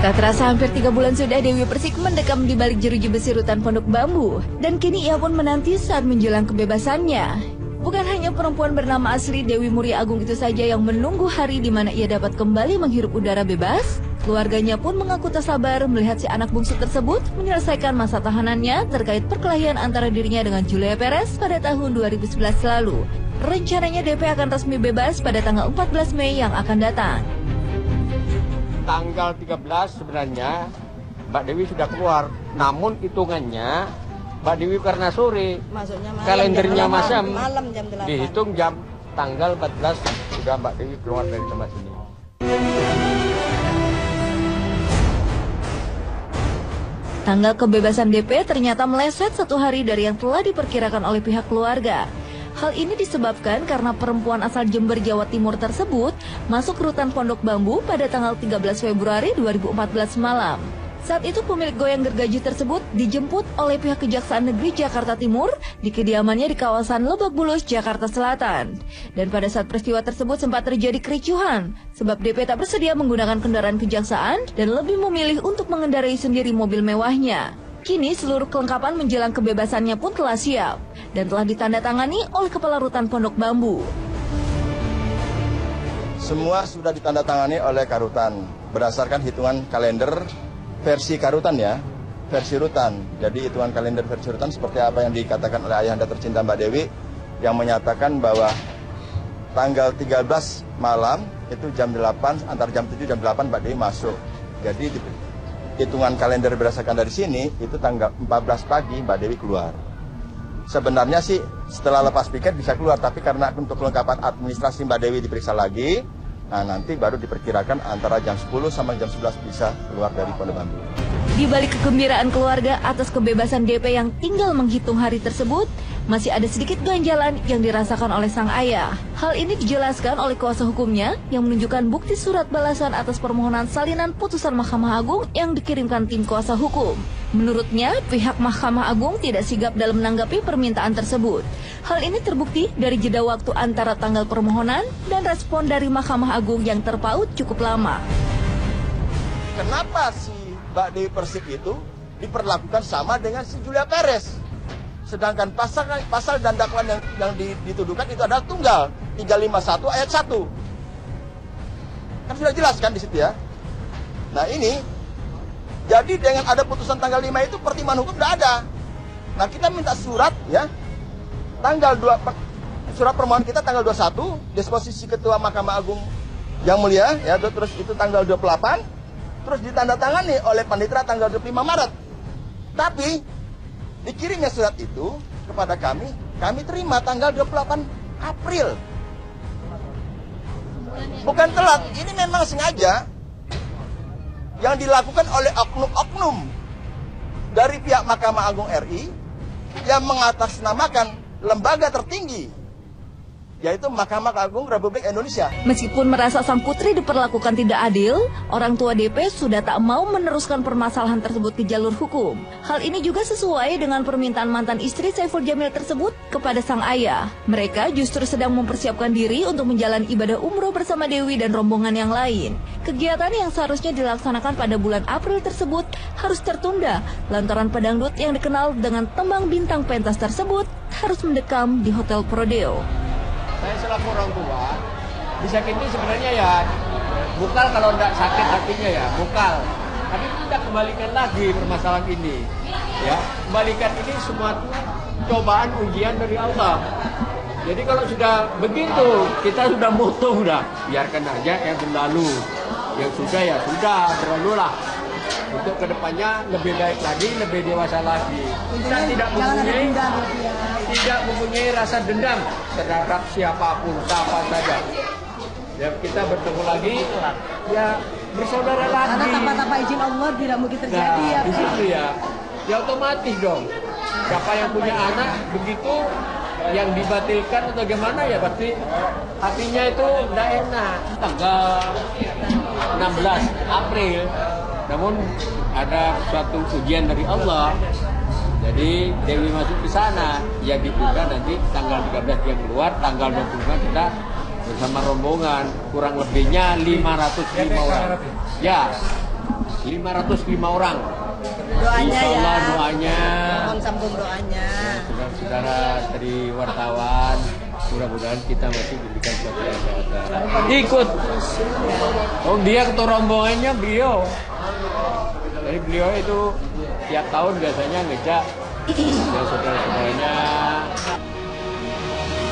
Tak terasa hampir 3 bulan sudah Dewi Persik mendekam di balik jeruji besi rutan Pondok Bambu. Dan kini ia pun menanti saat menjelang kebebasannya. Bukan hanya perempuan bernama asli Dewi Muria Agung itu saja yang menunggu hari di mana ia dapat kembali menghirup udara bebas. Keluarganya pun mengaku tak sabar melihat si anak bungsu tersebut menyelesaikan masa tahanannya terkait perkelahian antara dirinya dengan Julia Perez pada tahun 2011 lalu. Rencananya DP akan resmi bebas pada tanggal 14 Mei yang akan datang. Tanggal 13 sebenarnya Mbak Dewi sudah keluar, namun hitungannya Mbak Dewi karena sore, kalendernya malam jam 8. Dihitung jam tanggal 14 sudah Mbak Dewi keluar dari tempat sini. Tanggal kebebasan DP ternyata meleset 1 hari dari yang telah diperkirakan oleh pihak keluarga. Hal ini disebabkan karena perempuan asal Jember, Jawa Timur tersebut masuk rutan Pondok Bambu pada tanggal 13 Februari 2014 malam. Saat itu pemilik goyang gergaji tersebut dijemput oleh pihak Kejaksaan Negeri Jakarta Timur di kediamannya di kawasan Lebak Bulus, Jakarta Selatan. Dan pada saat peristiwa tersebut sempat terjadi kericuhan sebab DP tak bersedia menggunakan kendaraan kejaksaan dan lebih memilih untuk mengendarai sendiri mobil mewahnya. Kini seluruh kelengkapan menjelang kebebasannya pun telah siap dan telah ditandatangani oleh Kepala Rutan Pondok Bambu. Semua sudah ditandatangani oleh Karutan berdasarkan hitungan kalender versi Karutan ya, versi rutan. Jadi hitungan kalender versi rutan seperti apa yang dikatakan oleh ayahanda tercinta Mbak Dewi yang menyatakan bahwa tanggal 13 malam itu jam 8, antara jam 7 jam 8 Mbak Dewi masuk. Jadi hitungan kalender berdasarkan dari sini itu tanggal 14 pagi Mbak Dewi keluar. Sebenarnya sih setelah lepas piket bisa keluar, tapi karena untuk kelengkapan administrasi Mbak Dewi diperiksa lagi, nah nanti baru diperkirakan antara jam 10 sampai jam 11 bisa keluar dari Pondok Bambu. Di balik kegembiraan keluarga atas kebebasan DP yang tinggal menghitung hari tersebut, masih ada sedikit ganjalan yang dirasakan oleh sang ayah. Hal ini dijelaskan oleh kuasa hukumnya yang menunjukkan bukti surat balasan atas permohonan salinan putusan Mahkamah Agung yang dikirimkan tim kuasa hukum. Menurutnya, pihak Mahkamah Agung tidak sigap dalam menanggapi permintaan tersebut. Hal ini terbukti dari jeda waktu antara tanggal permohonan dan respon dari Mahkamah Agung yang terpaut cukup lama. Kenapa si Mbak Dewi Persik itu diperlakukan sama dengan si Julia Perez? Sedangkan pasal dan dakwaan yang dituduhkan itu adalah tunggal 351 ayat 1. Kan sudah jelas kan di situ ya. Nah ini, jadi dengan ada putusan tanggal 5 itu pertimbangan hukum tidak ada. Nah kita minta surat ya, tanggal 2, surat permohonan kita tanggal 21, disposisi Ketua Mahkamah Agung yang mulia ya, terus itu tanggal 28, terus ditandatangani oleh Panitera tanggal 25 Maret. Tapi dikirimnya surat itu kepada kami terima tanggal 28 April. Bukan telat, ini memang sengaja yang dilakukan oleh oknum-oknum dari pihak Mahkamah Agung RI yang mengatasnamakan lembaga tertinggi yaitu Mahkamah Agung Republik Indonesia. Meskipun merasa sang putri diperlakukan tidak adil, orang tua DP sudah tak mau meneruskan permasalahan tersebut ke jalur hukum. Hal ini juga sesuai dengan permintaan mantan istri Saiful Jamil tersebut kepada sang ayah. Mereka justru sedang mempersiapkan diri untuk menjalani ibadah umroh bersama Dewi dan rombongan yang lain. Kegiatan yang seharusnya dilaksanakan pada bulan April tersebut harus tertunda lantaran pedangdut yang dikenal dengan tembang bintang pentas tersebut harus mendekam di Hotel Prodeo. Saya selaku orang tua, disakiti sebenarnya ya bukal, kalau tidak sakit hatinya ya bukal. Tapi kita kembalikan lagi permasalahan ini, ya kembalikan ini semua cobaan ujian dari Allah. Jadi kalau sudah begitu, kita sudah mutung dah, biarkan aja yang berlalu, yang sudah ya sudah berlalulah. Untuk kedepannya lebih baik lagi, lebih dewasa lagi. Kita tidak mempunyai rasa dendam terhadap siapapun, siapa saja. Ya kita bertemu lagi, ya bersaudara lagi. Karena tanpa izin Allah tidak mungkin terjadi ya. Di situ ya otomatis dong. Siapa yang punya anak begitu, yang dibatalkan atau gimana ya pasti hatinya itu tidak enak. Tanggal 16 April. Namun ada suatu ujian dari Allah. Jadi Dewi masuk ke sana, ya ditunda nanti tanggal 13 dia keluar, tanggal 25 kita bersama rombongan, kurang lebihnya 505 orang. Ya, 505 orang. Doanya Insya Allah ya. doanya. Mohon sambung doanya. Saudara-saudara dari wartawan, mudah-mudahan kita masih diberikan suatu kesehatan. Ikut. Oh, dia ketua rombongannya beliau. Jadi beliau itu tiap tahun biasanya ngejak saudara-saudaranya